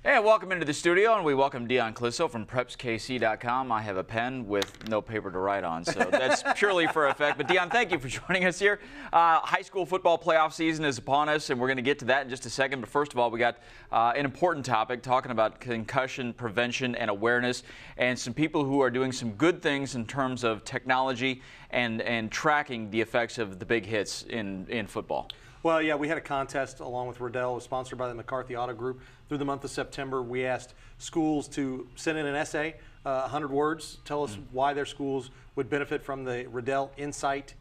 And welcome into the studio, and we welcome Dion Clisso from PrepsKC.com. I have a pen with no paper to write on, so that's purely for effect. But Dion, thank you for joining us here. High school football playoff season is upon us, and we're going to get to that in just a second. But first of all, we got an important topic talking about concussion prevention and awareness, and some people who are doing some good things in terms of technology and tracking the effects of the big hits in football. Well, yeah, we had a contest along with Riddell, sponsored by the McCarthy Auto Group. Through the month of September, we asked schools to send in an essay, 100 words, tell us why their schools would benefit from the Riddell Insight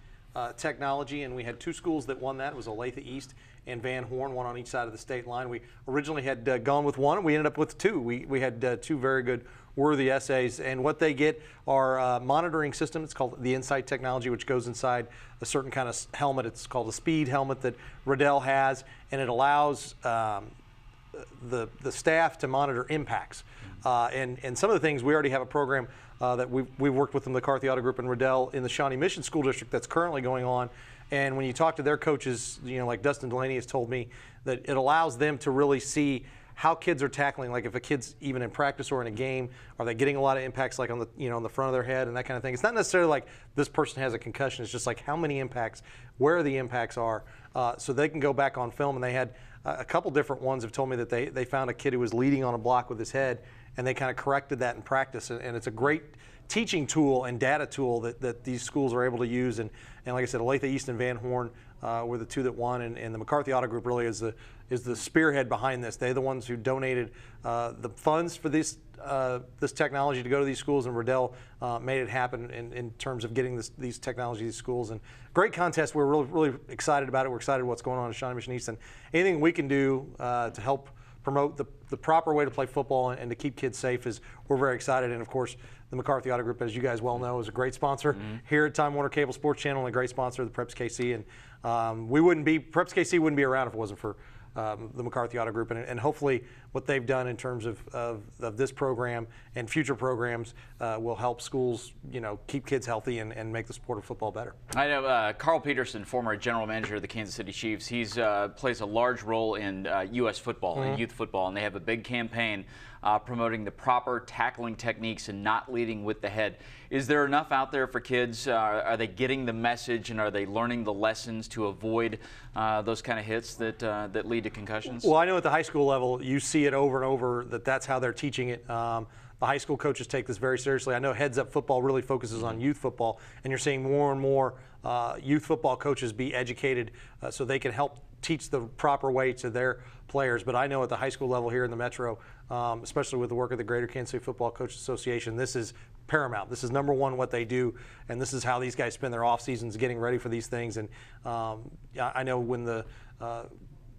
technology. And we had two schools that won that. It was Olathe East and Van Horn, one on each side of the state line. We originally had gone with one, and we ended up with two. We had two very good, worthy essays, and what they get are monitoring system. It's called the Insight technology, which goes inside a certain kind of helmet. It's called a speed helmet that Riddell has, and it allows the staff to monitor impacts. And some of the things, we already have a program that we've worked with the McCarthy Auto Group and Riddell in the Shawnee Mission School District that's currently going on. And when you talk to their coaches, like Dustin Delaney has told me, that it allows them to really see how kids are tackling, like if a kid's even in practice or in a game, are they getting a lot of impacts like on the on the front of their head and that kind of thing. It's not necessarily like this person has a concussion. It's just like how many impacts, where the impacts are, so they can go back on film. And they had a couple different ones have told me that they found a kid who was leading on a block with his head, and they kind of corrected that in practice. And it's a great teaching tool and data tool that these schools are able to use. And like I said, Olathe East and Van Horn were the two that won, and the McCarthy Auto Group really is the spearhead behind this. They're the ones who donated the funds for this technology to go to these schools, and Riddell made it happen in terms of getting these technology to these schools. And great contest. We're really excited about it. We're excited what's going on at Shawnee Mission East, and anything we can do to help promote the proper way to play football and to keep kids safe we're very excited. And of course, the McCarthy Auto Group, as you guys well know, is a great sponsor here at Time Warner Cable Sports Channel, and a great sponsor of the PrepsKC. And PrepsKC wouldn't be around if it wasn't for the McCarthy Auto Group, and hopefully what they've done in terms of this program and future programs will help schools, keep kids healthy and make the sport of football better. I know Carl Peterson, former general manager of the Kansas City Chiefs, he's plays a large role in U.S. football and youth football, and they have a big campaign promoting the proper tackling techniques and not leading with the head. Is there enough out there for kids? Are they getting the message, and are they learning the lessons to avoid those kind of hits that lead to concussions? Well, I know at the high school level, you see it over and over that's how they're teaching it. The high school coaches take this very seriously. I know Heads Up Football really focuses on youth football, and you're seeing more and more youth football coaches be educated so they can help teach the proper way to their players. But I know at the high school level here in the Metro, especially with the work of the Greater Kansas City Football Coaches Association, this is paramount. This is number one what they do, and this is how these guys spend their off seasons getting ready for these things. And I know when the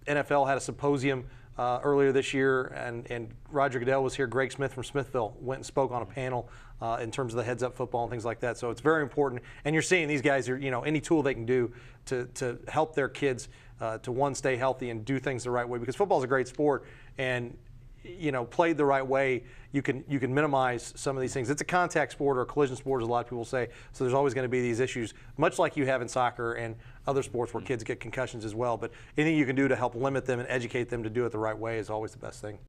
NFL had a symposium earlier this year, and Roger Goodell was here. Greg Smith from Smithville went and spoke on a panel in terms of the Heads Up Football and things like that. So it's very important. And you're seeing these guys are, any tool they can do to help their kids to stay healthy and do things the right way, because football is a great sport, and played the right way, you can minimize some of these things. It's a contact sport or a collision sport, as a lot of people say, so there's always going to be these issues, much like you have in soccer and other sports where kids get concussions as well. But anything you can do to help limit them and educate them to do it the right way is always the best thing.